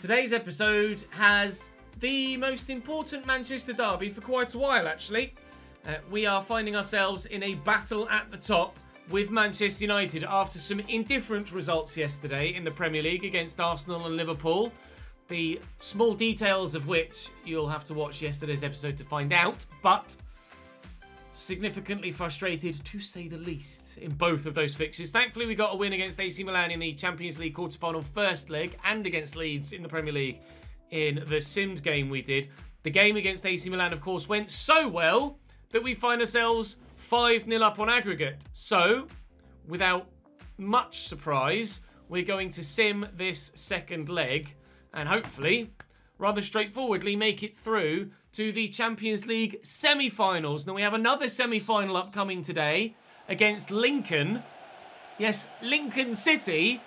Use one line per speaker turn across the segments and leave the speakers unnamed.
Today's episode has the most important Manchester derby for quite a while, actually. We are finding ourselves in a battle at the top with Manchester United after some indifferent results yesterday in the Premier League against Arsenal and Liverpool. The small details of which you'll have to watch yesterday's episode to find out, but significantly frustrated, to say the least, in both of those fixtures. Thankfully, we got a win against AC Milan in the Champions League quarter-final first leg and against Leeds in the Premier League in the simmed game we did. The game against AC Milan, of course, went so well that we find ourselves 5-0 up on aggregate. So, without much surprise, we're going to sim this second leg and hopefully, rather straightforwardly, make it through to the Champions League semi-finals. Now, we have another semi-final upcoming today against Lincoln. Yes, Lincoln City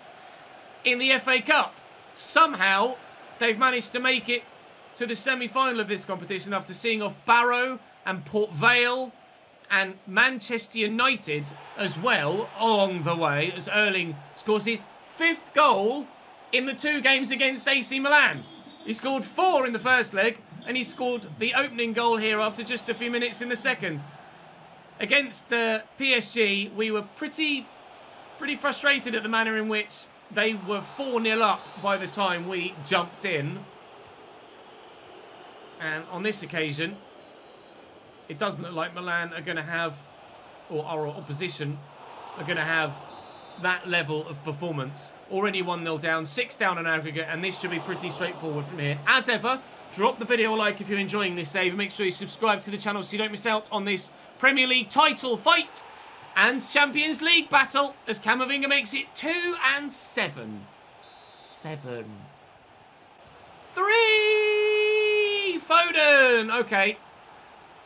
in the FA Cup. Somehow, they've managed to make it to the semi-final of this competition after seeing off Barrow and Port Vale and Manchester United as well along the way, as Erling scores his 5th goal in the 2 games against AC Milan. He scored 4 in the first leg, and he scored the opening goal here after just a few minutes in the second. Against PSG, we were pretty frustrated at the manner in which they were 4-0 up by the time we jumped in. And on this occasion, it doesn't look like Milan are going to have, or our opposition are going to have, that level of performance. Already 1-0 down, 6 down on aggregate, and this should be pretty straightforward from here. As ever, drop the video a like if you're enjoying this save, and make sure you subscribe to the channel so you don't miss out on this Premier League title fight and Champions League battle as Camavinga makes it 2-7. 7. 3! Foden! Okay.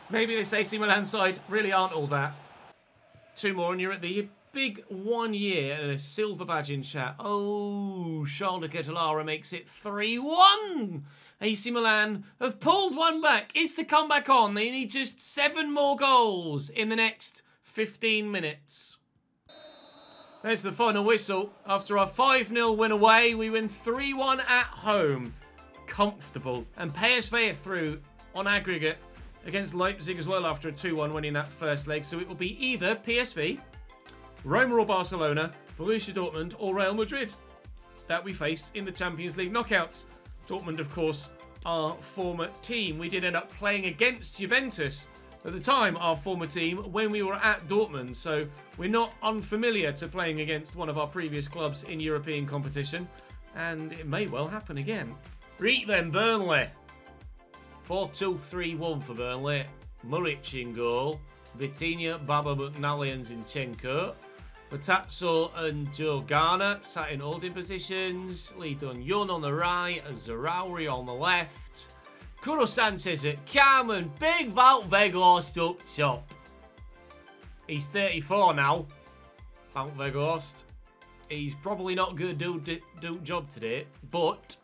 Maybe this AC Milan side really aren't all that. 2 more and you're at the big 1 year and a silver badge in chat. Oh, Charles de Ketelaere makes it 3-1. AC Milan have pulled one back. Is the comeback on? They need just 7 more goals in the next 15 minutes. There's the final whistle. After our 5-0 win away, we win 3-1 at home. Comfortable. And PSV are through on aggregate against Leipzig as well after a 2-1 win in that first leg. So it will be either PSV, Roma or Barcelona, Borussia Dortmund or Real Madrid that we face in the Champions League knockouts. Dortmund, of course, our former team. We did end up playing against Juventus at the time, our former team, when we were at Dortmund. So we're not unfamiliar to playing against one of our previous clubs in European competition. And it may well happen again. Right then, Burnley. 4-2-3-1 for Burnley. Muric in goal. Vitinha, Baba, McNally and Zinchenko. Matazzo and Joe Garner sat in holding positions. Lee Dun-Yun on the right and Zarauri on the left. Kuro Sanchez at cam and Big Wout Weghorst up top. He's 34 now. Wout Weghorst. He's probably not going to do job today, but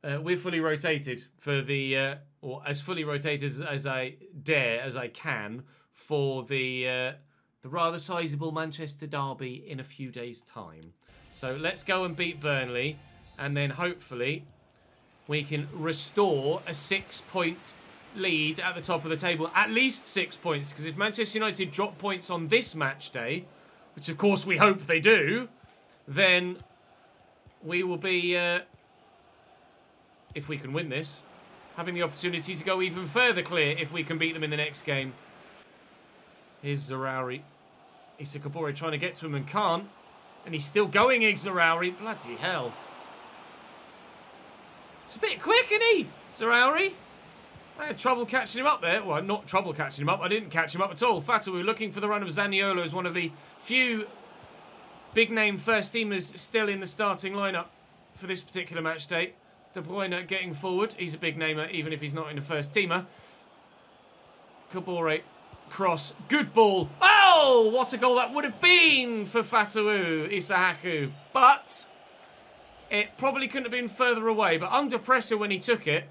we're fully rotated for the, or as fully rotated as I dare, as I can, for the rather sizable Manchester derby in a few days' time. So let's go and beat Burnley, and then hopefully we can restore a 6-point lead at the top of the table. At least 6 points, because if Manchester United drop points on this match day, which of course we hope they do, then we will be, if we can win this, having the opportunity to go even further clear if we can beat them in the next game. Here's Zarauri. Issa Kabore trying to get to him and can't. And he's still going, Zarauri. Bloody hell. It's a bit quick, isn't he, Zarauri? I had trouble catching him up there. Well, not trouble catching him up. I didn't catch him up at all. Fatawu looking for the run of Zaniolo as one of the few big-name first-teamers still in the starting lineup for this particular match day. De Bruyne getting forward. He's a big-namer, even if he's not in a first-teamer. Kabore. Cross. Good ball. Oh, what a goal that would have been for Fatawu Isahaku. But it probably couldn't have been further away. But under pressure when he took it,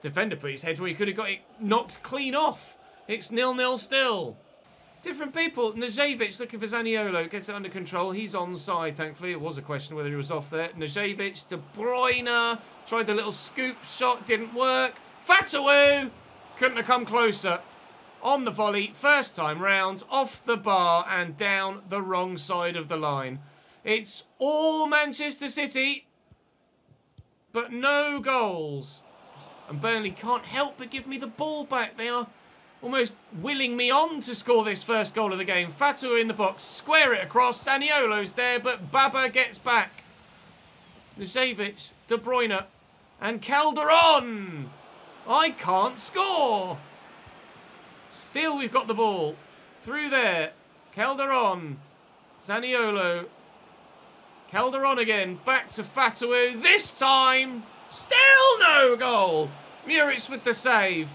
defender put his head where he could have got it knocked clean off. It's 0-0 still. Different people. Najevic looking for Zaniolo. Gets it under control. He's onside, thankfully. It was a question whether he was off there. Najevic, De Bruyne. Tried the little scoop shot. Didn't work. Fatawu. Couldn't have come closer. On the volley. First time round. Off the bar and down the wrong side of the line. It's all Manchester City. But no goals. And Burnley can't help but give me the ball back. They are almost willing me on to score this first goal of the game. Fatawu in the box, square it across. Zaniolo's there, but Baba gets back. Najevic, De Bruyne, and Calderon. I can't score. Still, we've got the ball. Through there. Calderon. Zaniolo. Calderon again. Back to Fatawu. This time, still no goal. Muric with the save.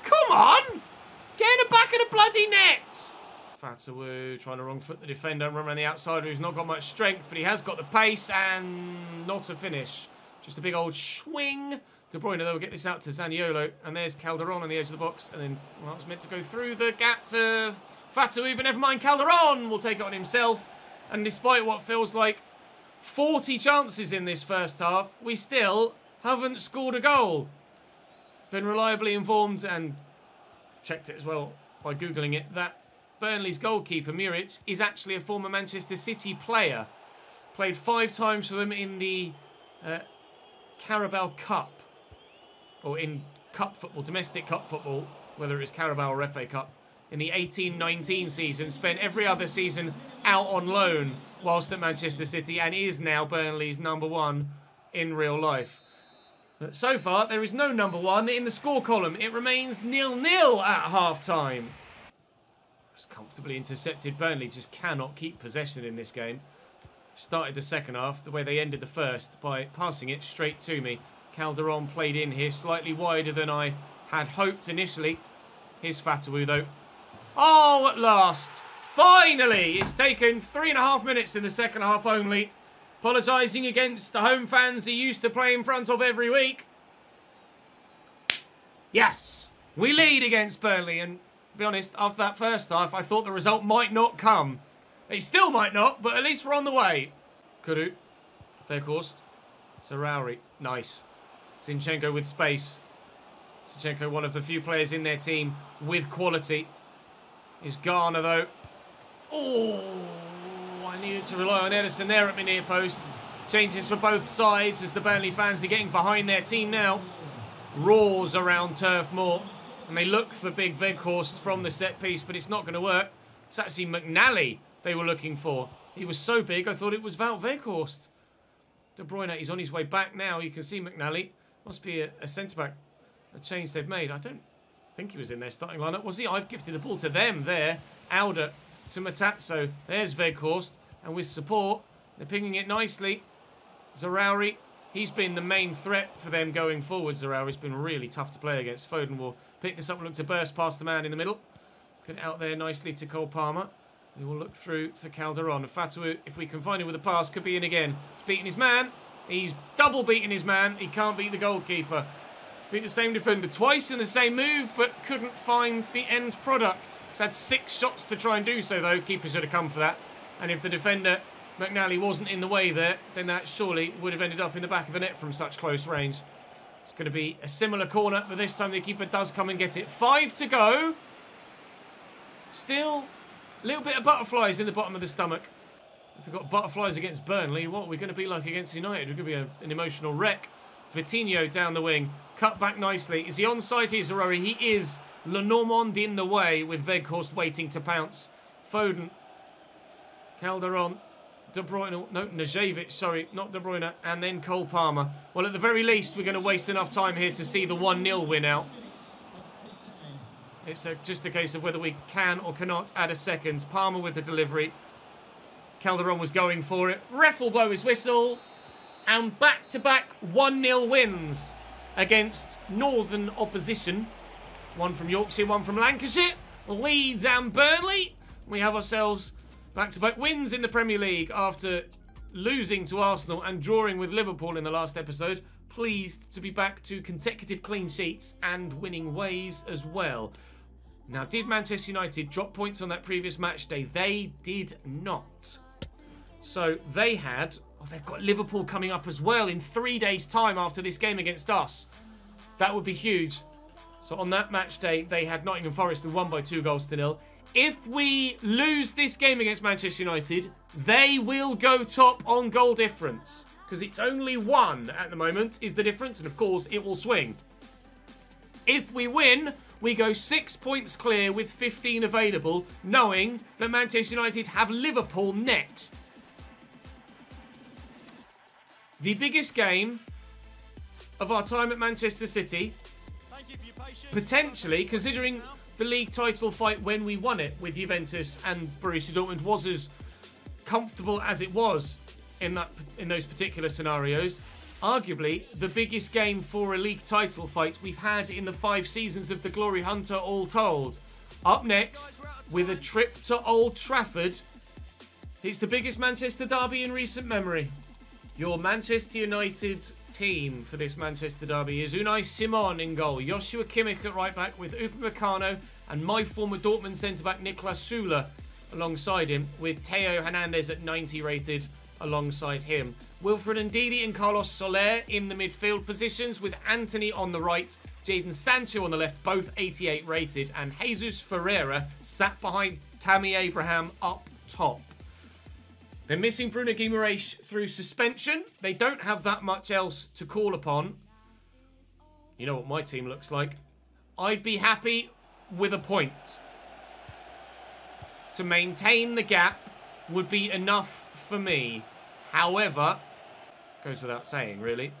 Come on! Get in the back of the bloody net! Fatawu trying to wrong foot the defender and run around the outside who's not got much strength, but he has got the pace and not a finish. Just a big old swing. De Bruyne, though, will get this out to Zaniolo. And there's Calderon on the edge of the box. And then, well, it's meant to go through the gap to Fatawu, but never mind. Calderon will take it on himself. And despite what feels like 40 chances in this first half, we still haven't scored a goal. Been reliably informed and checked it as well by Googling it that Burnley's goalkeeper, Muric, is actually a former Manchester City player. Played 5 times for them in the Carabao Cup. Or in cup football, domestic cup football, whether it was Carabao or FA Cup. In the 18-19 season, spent every other season out on loan whilst at Manchester City and is now Burnley's #1 in real life. So far, there is no #1 in the score column. It remains 0-0 at half-time. It's comfortably intercepted. Burnley just cannot keep possession in this game. Started the second half the way they ended the first by passing it straight to me. Calderon played in here slightly wider than I had hoped initially. Here's Fatawu, though. Oh, at last. Finally! It's taken 3.5 minutes in the second half only. Apologising against the home fans he used to play in front of every week. Yes, we lead against Burnley. And to be honest, after that first half, I thought the result might not come. It still might not, but at least we're on the way. Kuru, Weghorst, Sarawi, nice. Zinchenko with space. Zinchenko, one of the few players in their team with quality. Is Garner, though. Oh, I needed to rely on Edison there at my near post. Changes for both sides as the Burnley fans are getting behind their team now. Roars around Turf Moor. And they look for big Weghorst from the set piece, but it's not going to work. It's actually McNally they were looking for. He was so big, I thought it was Wout Weghorst. De Bruyne, he's on his way back now. You can see McNally. Must be a centre-back. A change they've made. I don't think he was in their starting lineup, was he? I've gifted the ball to them there. Alder to Matazzo. There's Weghorst. And with support, they're pinging it nicely. Zarawi, he's been the main threat for them going forward. Zarawi's been really tough to play against. Foden will pick this up and look to burst past the man in the middle. Get it out there nicely to Cole Palmer. He will look through for Calderon. Fatawu, if we can find him with a pass, could be in again. He's beating his man. He's double beating his man. He can't beat the goalkeeper. Beat the same defender twice in the same move, but couldn't find the end product. He's had 6 shots to try and do so, though. Keeper should have come for that. And if the defender, McNally, wasn't in the way there, then that surely would have ended up in the back of the net from such close range. It's going to be a similar corner, but this time the keeper does come and get it. 5 to go. Still a little bit of butterflies in the bottom of the stomach. If we've got butterflies against Burnley, what are we going to be like against United? We're going to be an emotional wreck. Vitinho down the wing. Cut back nicely. Is he onside here, Zarawi? He is. Lenormand in the way with Weghorst waiting to pounce. Foden. Calderon. De Bruyne. No, Najevic, sorry. Not De Bruyne. And then Cole Palmer. Well, at the very least, we're going to waste enough time here to see the 1-0 win out. It's just a case of whether we can or cannot add a second. Palmer with the delivery. Calderon was going for it. Ref will blow his whistle. And back-to-back 1-0 wins against Northern opposition. One from Yorkshire, one from Lancashire. Leeds and Burnley. We have ourselves back-to-back wins in the Premier League after losing to Arsenal and drawing with Liverpool in the last episode. Pleased to be back to consecutive clean sheets and winning ways as well. Now, did Manchester United drop points on that previous match day? They did not. So they had... Oh, they've got Liverpool coming up as well in 3 days' time after this game against us. That would be huge. So on that match day, they had Nottingham Forest and won by 2-0. If we lose this game against Manchester United, they will go top on goal difference. Because it's only 1 at the moment is the difference. And of course, it will swing. If we win, we go 6 points clear with 15 available, knowing that Manchester United have Liverpool next. The biggest game of our time at Manchester City, potentially, considering the league title fight when we won it with Juventus and Borussia Dortmund was as comfortable as it was in those particular scenarios. Arguably, the biggest game for a league title fight we've had in the 5 seasons of the GloryHunter all told. Up next, with a trip to Old Trafford, it's the biggest Manchester derby in recent memory. Your Manchester United team for this Manchester derby is Unai Simon in goal, Joshua Kimmich at right back with Upamecano and my former Dortmund centre-back Niklas Süle alongside him, with Theo Hernandez at 90 rated alongside him. Wilfred Ndidi and Carlos Soler in the midfield positions, with Anthony on the right, Jadon Sancho on the left, both 88 rated, and Jesus Ferreira sat behind Tammy Abraham up top. They're missing Bruno Guimaraes through suspension. They don't have that much else to call upon. You know what my team looks like. I'd be happy with a point. To maintain the gap would be enough for me. However, goes without saying, really.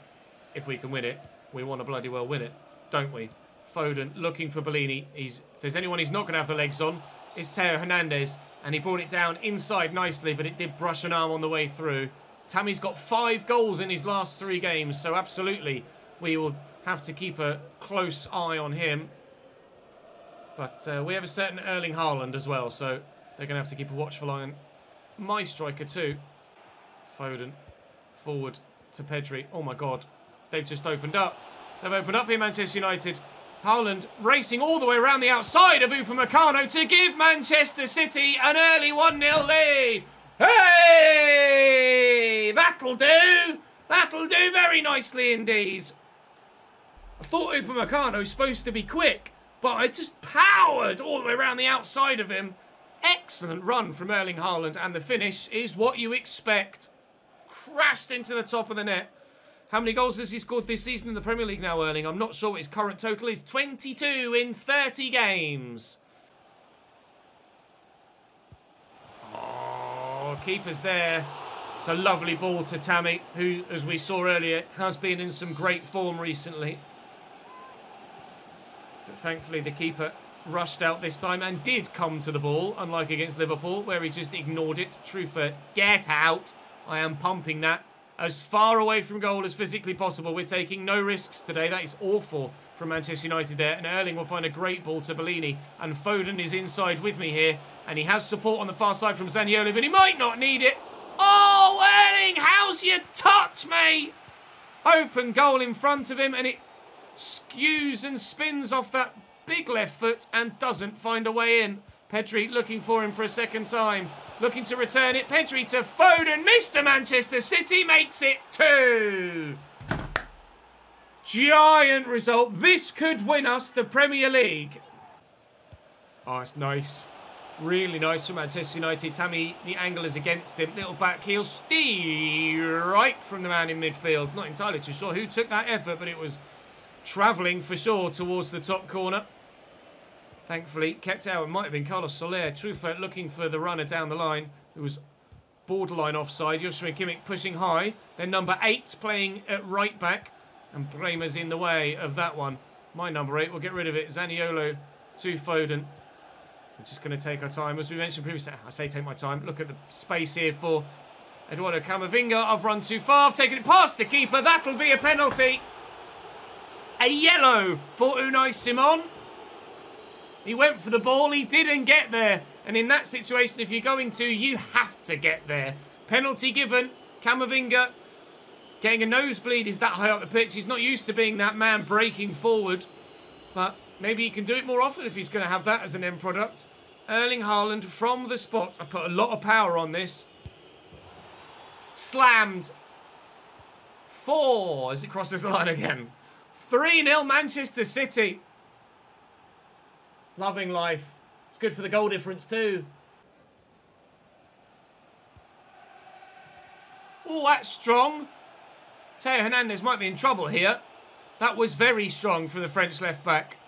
If we can win it, we want to bloody well win it, don't we? Foden looking for Bellini. If there's anyone he's not going to have the legs on, it's Theo Hernandez. And he brought it down inside nicely, but it did brush an arm on the way through. Tammy's got 5 goals in his last 3 games, so absolutely we will have to keep a close eye on him. But we have a certain Erling Haaland as well, so they're going to have to keep a watchful eye on my striker too. Foden forward to Pedri. Oh my God, they've just opened up. They've opened up here, Manchester United. Haaland racing all the way around the outside of Upamecano to give Manchester City an early 1-0 lead. Hey! That'll do! That'll do very nicely indeed. I thought Upamecano was supposed to be quick, but I just powered all the way around the outside of him. Excellent run from Erling Haaland, and the finish is what you expect. Crashed into the top of the net. How many goals has he scored this season in the Premier League now, Erling? I'm not sure what his current total is. 22 in 30 games. Oh, keeper's there. It's a lovely ball to Tammy, who, as we saw earlier, has been in some great form recently. But thankfully, the keeper rushed out this time and did come to the ball, unlike against Liverpool, where he just ignored it. Truffert, get out. I am pumping that as far away from goal as physically possible. We're taking no risks today. That is awful from Manchester United there. And Erling will find a great ball to Bellini. And Foden is inside with me here. And he has support on the far side from Zaniolo, but he might not need it. Oh, Erling, how's your touch, mate? Open goal in front of him, and it skews and spins off that big left foot and doesn't find a way in. Pedri looking for him for a second time. Looking to return it. Pedri to Foden. Mr. Manchester City makes it 2. Giant result. This could win us the Premier League. Oh, it's nice. Really nice from Manchester United. Tammy, the angle is against him. Little back heel. Steer right from the man in midfield. Not entirely too sure who took that effort, but it was travelling for sure towards the top corner. Thankfully, kept out. It might have been Carlos Soler. Truffert looking for the runner down the line, who was borderline offside. Joshua Kimmich pushing high. Then number 8 playing at right back. And Bremer's in the way of that one. My number 8, we'll get rid of it. Zaniolo to Foden. We're just going to take our time. As we mentioned previously, I say take my time. Look at the space here for Eduardo Camavinga. I've run too far. I've taken it past the keeper. That'll be a penalty. A yellow for Unai Simon. He went for the ball, he didn't get there. And in that situation, if you're going to, you have to get there. Penalty given. Camavinga getting a nosebleed. Is that high up the pitch? He's not used to being that man breaking forward. But Maybe he can do it more often if he's going to have that as an end product. Erling Haaland from the spot. I put a lot of power on this. Slammed. 4 as it crosses the line again. 3-0 Manchester City. Loving life. It's good for the goal difference too. Oh, that's strong. Theo Hernandez might be in trouble here. That was very strong from the French left-back.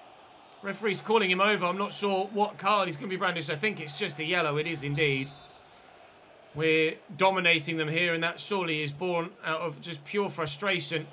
Referee's calling him over. I'm not sure what card he's going to be brandished. I think it's just a yellow. It is indeed. We're dominating them here, and that surely is born out of just pure frustration.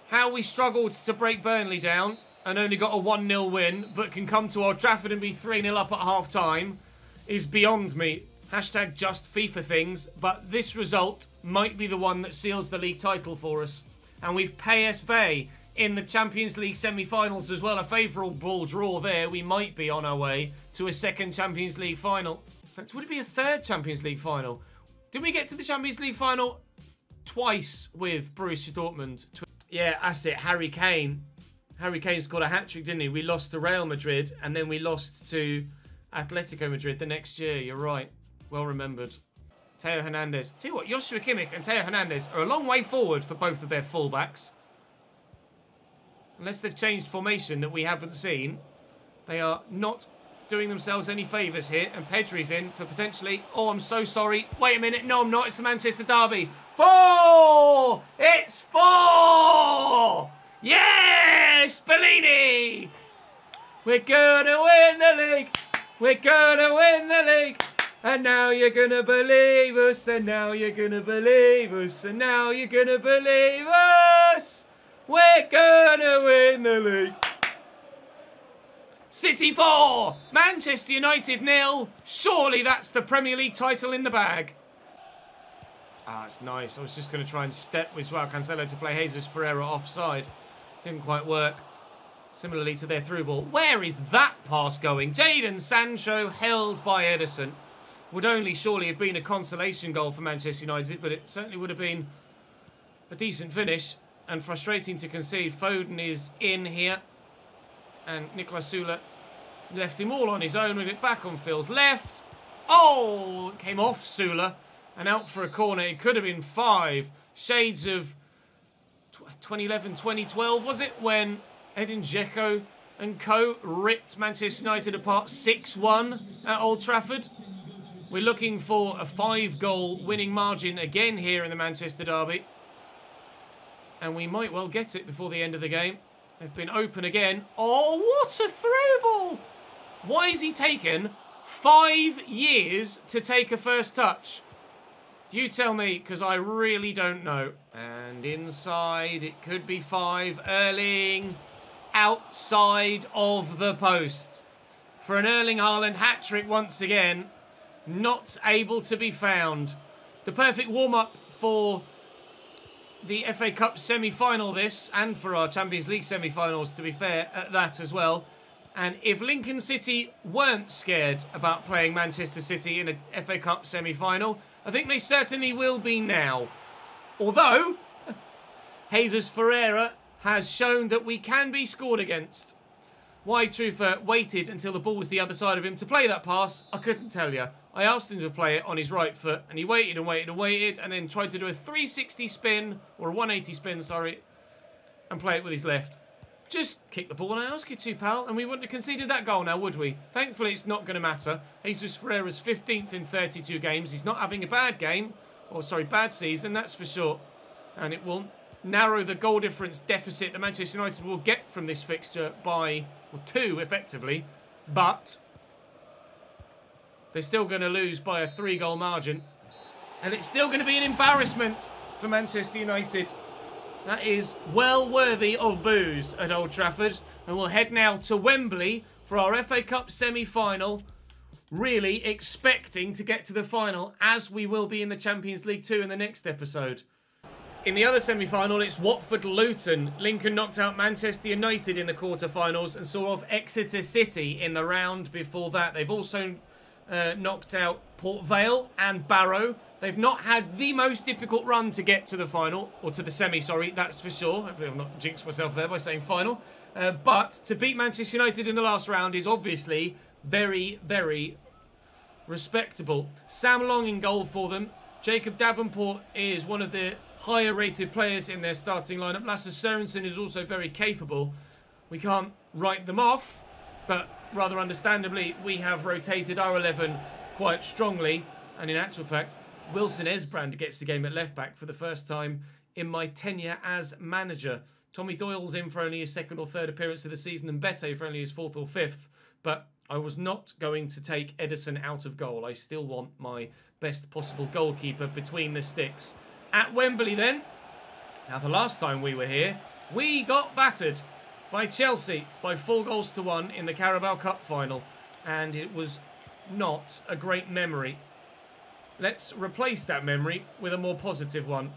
How we struggled to break Burnley down and only got a 1-0 win, but can come to Old Trafford and be 3-0 up at half-time is beyond me. Hashtag just FIFA things, but this result might be the one that seals the league title for us. And we've PSV in the Champions League semi-finals as well. A favourable draw there. We might be on our way to a second Champions League final. In fact, would it be a third Champions League final? Did we get to the Champions League final twice with Borussia Dortmund? Yeah, that's it. Harry Kane. Harry Kane scored a hat-trick, didn't he? We lost to Real Madrid, and then we lost to Atletico Madrid the next year. You're right. Well remembered. Theo Hernandez. Tell you what, Joshua Kimmich and Theo Hernandez are a long way forward for both of their fullbacks. Unless they've changed formation that we haven't seen, they are not doing themselves any favours here. And Pedri's in for potentially... Oh, I'm so sorry. Wait a minute. No, I'm not. It's the Manchester derby. 4! It's 4! Yes! Bellini! We're gonna win the league! We're gonna win the league! And now you're gonna believe us, and now you're gonna believe us, and now you're gonna believe us. We're gonna win the league. City 4, Manchester United 0. Surely that's the Premier League title in the bag. Ah, it's nice. I was just going to try and step with Joao Cancelo to play Jesus Ferreira offside. Didn't quite work. Similarly to their through ball. Where is that pass going? Jadon Sancho held by Ederson. Would only surely have been a consolation goal for Manchester United, but it certainly would have been a decent finish and frustrating to concede. Foden is in here, and Niklas Süle left him all on his own with it back on Phil's left. Oh, it came off Süle and out for a corner. It could have been 5. Shades of 2011, 2012, was it, when Edin Dzeko and co ripped Manchester United apart 6-1 at Old Trafford? We're looking for a 5-goal winning margin again here in the Manchester derby. And we might well get it before the end of the game. They've been open again. Oh, what a through ball! Why has he taken 5 years to take a first touch? You tell me, because I really don't know. And inside, it could be 5. Erling outside of the post. For an Erling Haaland hat-trick once again. Not able to be found. The perfect warm-up for the FA Cup semi-final this, and for our Champions League semi-finals, to be fair, at that as well. And if Lincoln City weren't scared about playing Manchester City in a FA Cup semi-final, I think they certainly will be now. Although, Jesus Ferreira has shown that we can be scored against. Why Trufa waited until the ball was the other side of him to play that pass, I couldn't tell you. I asked him to play it on his right foot, and he waited and waited and waited, and then tried to do a 360 spin, or a 180 spin, sorry, and play it with his left. Just kick the ball when I ask you to, pal, and we wouldn't have conceded that goal now, would we? Thankfully, it's not going to matter. Jesus Ferreira's 15th in 32 games. He's not having a bad game, or sorry, bad season, that's for sure. And it will narrow the goal difference deficit that Manchester United will get from this fixture by, well, 2, effectively. But they're still going to lose by a 3-goal margin. And it's still going to be an embarrassment for Manchester United. That is well worthy of boos at Old Trafford. And we'll head now to Wembley for our FA Cup semi-final. Really expecting to get to the final, as we will be in the Champions League 2 in the next episode. In the other semi-final, it's Watford-Luton. Lincoln knocked out Manchester United in the quarter-finals and saw off Exeter City in the round before that. They've also knocked out Port Vale and Barrow. They've not had the most difficult run to get to the final, or to the semi, sorry, that's for sure. Hopefully I've not jinxed myself there by saying final. But to beat Manchester United in the last round is obviously very, very respectable. Sam Long in goal for them. Jacob Davenport is one of the higher rated players in their starting lineup. Lasse Sørensen is also very capable. We can't write them off, but rather understandably, we have rotated our 11 quite strongly. And in actual fact, Wilson Esbrand gets the game at left back for the first time in my tenure as manager. Tommy Doyle's in for only his second or third appearance of the season, and Bete for only his fourth or fifth. But I was not going to take Edison out of goal. I still want my best possible goalkeeper between the sticks. At Wembley then, now the last time we were here, we got battered by Chelsea by 4-1 in the Carabao Cup final, and it was not a great memory. Let's replace that memory with a more positive one.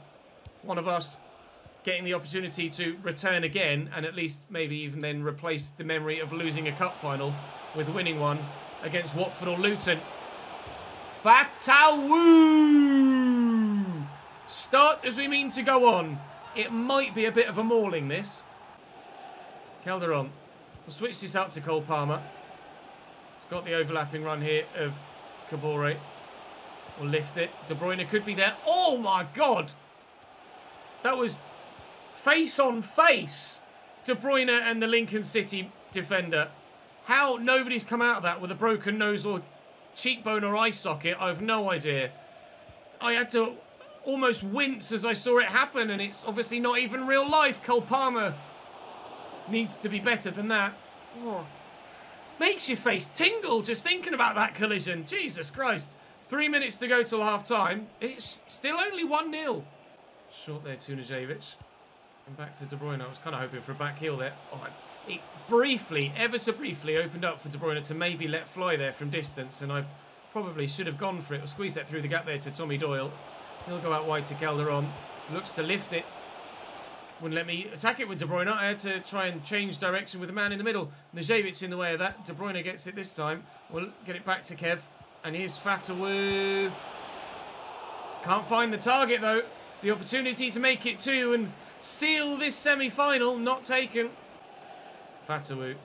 One of us getting the opportunity to return again, and at least maybe even then replace the memory of losing a cup final with winning one against Watford or Luton. Fatawu! Start as we mean to go on. It might be a bit of a mauling, this. Calderon. We'll switch this out to Cole Palmer. He's got the overlapping run here of Kabore. We'll lift it. De Bruyne could be there. Oh my God! That was face on face. De Bruyne and the Lincoln City defender. How nobody's come out of that with a broken nose or cheekbone or eye socket, I have no idea. I had to almost wince as I saw it happen, and it's obviously not even real life. Cole Palmer needs to be better than that. Oh. Makes your face tingle just thinking about that collision. Jesus Christ. 3 minutes to go till half time. It's still only 1-0. Short there to Nujevic. And back to De Bruyne. I was kind of hoping for a back heel there. Oh, it briefly, ever so briefly, opened up for De Bruyne to maybe let fly there from distance, and I probably should have gone for it. Or squeeze that through the gap there to Tommy Doyle. He'll go out wide to Calderon. Looks to lift it. Wouldn't let me attack it with De Bruyne. I had to try and change direction with the man in the middle. Nujevic in the way of that. De Bruyne gets it this time. We'll get it back to Kev. And here's Fatawu. Can't find the target though. The opportunity to make it 2 and seal this semi-final, not taken. Fatawu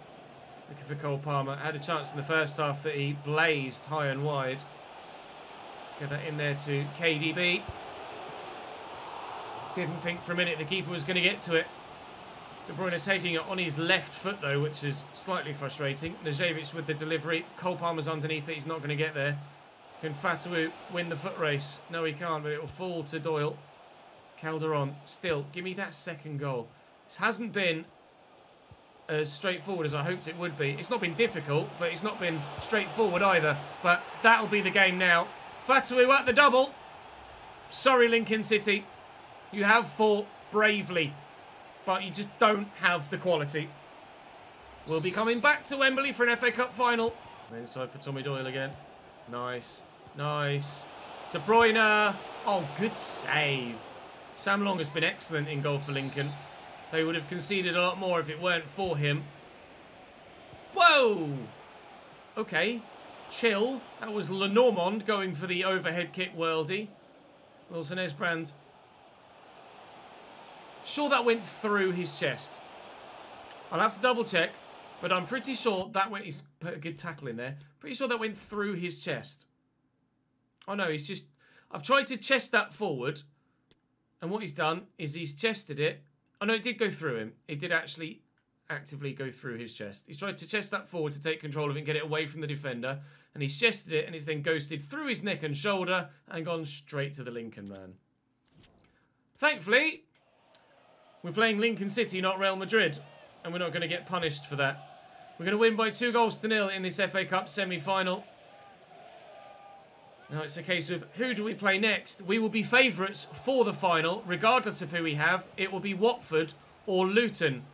looking for Cole Palmer. Had a chance in the first half that he blazed high and wide. Get that in there to KDB. Didn't think for a minute the keeper was going to get to it. De Bruyne taking it on his left foot though, which is slightly frustrating. Nujevic with the delivery. Cole Palmer's underneath it. He's not going to get there. Can Fatawu win the foot race? No, he can't, but it will fall to Doyle. Calderon, still, give me that second goal. This hasn't been as straightforward as I hoped it would be. It's not been difficult, but it's not been straightforward either. But that'll be the game now. Fatawu at the double. Sorry, Lincoln City. You have fought bravely, but you just don't have the quality. We'll be coming back to Wembley for an FA Cup final. Inside for Tommy Doyle again. Nice. Nice. De Bruyne. Oh, good save. Sam Long has been excellent in goal for Lincoln. They would have conceded a lot more if it weren't for him. Whoa! Okay. Chill. That was Lenormand going for the overhead kick worldie. Wilson Esbrand. Sure that went through his chest. I'll have to double check, but I'm pretty sure that went... He's put a good tackle in there. Pretty sure that went through his chest. Oh no, he's just... I've tried to chest that forward, and what he's done is he's chested it. Oh no, it did go through him. It did actually actively go through his chest. He's tried to chest that forward to take control of it and get it away from the defender, and he's chested it, and it's then ghosted through his neck and shoulder and gone straight to the Lincoln man. Thankfully, we're playing Lincoln City, not Real Madrid, and we're not going to get punished for that. We're going to win by 2-0 in this FA Cup semi-final. Now it's a case of who do we play next? We will be favourites for the final, regardless of who we have. It will be Watford or Luton,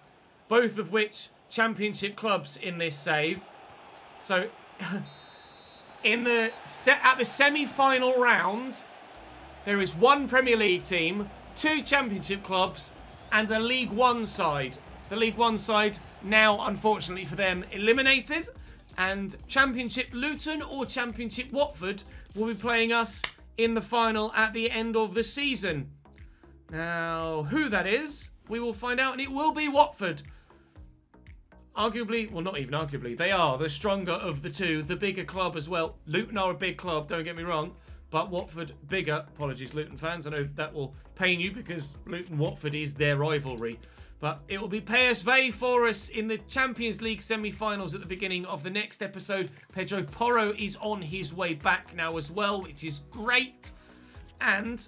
both of which championship clubs in this save. So, at the semi-final round, there is one Premier League team, 2 championship clubs, and a League One side. The League One side now, unfortunately for them, eliminated. And Championship Luton or Championship Watford will be playing us in the final at the end of the season. Now, who that is, we will find out, and it will be Watford. Arguably, well, not even arguably, they are the stronger of the two, the bigger club as well. Luton are a big club, don't get me wrong, but Watford bigger. Apologies, Luton fans. I know that will pain you because Luton-Watford is their rivalry. But it will be PSV for us in the Champions League semi-finals at the beginning of the next episode. Pedro Porro is on his way back now as well, which is great. And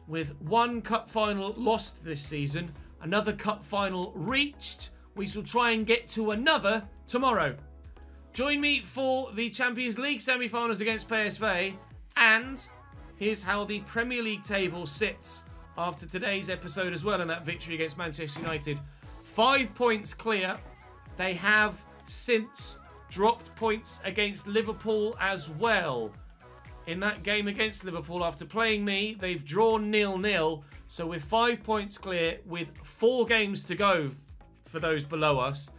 with one cup final lost this season, another cup final reached, we shall try and get to another tomorrow. Join me for the Champions League semi-finals against PSV. And here's how the Premier League table sits after today's episode as well, and that victory against Manchester United. 5 points clear. They have since dropped points against Liverpool as well. In that game against Liverpool, after playing me, they've drawn 0-0. So we're 5 points clear with 4 games to go for those below us.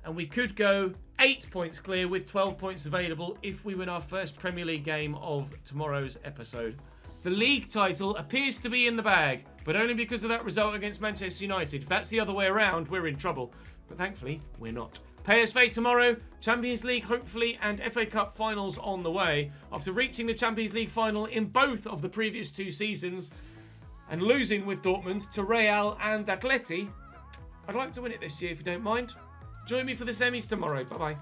And we could go 8 points clear with 12 points available if we win our first Premier League game of tomorrow's episode. The league title appears to be in the bag, but only because of that result against Manchester United. If that's the other way around, we're in trouble. But thankfully, we're not. PSV tomorrow, Champions League hopefully, and FA Cup finals on the way. After reaching the Champions League final in both of the previous 2 seasons and losing with Dortmund to Real and Atleti, I'd like to win it this year if you don't mind. Join me for the semis tomorrow. Bye-bye.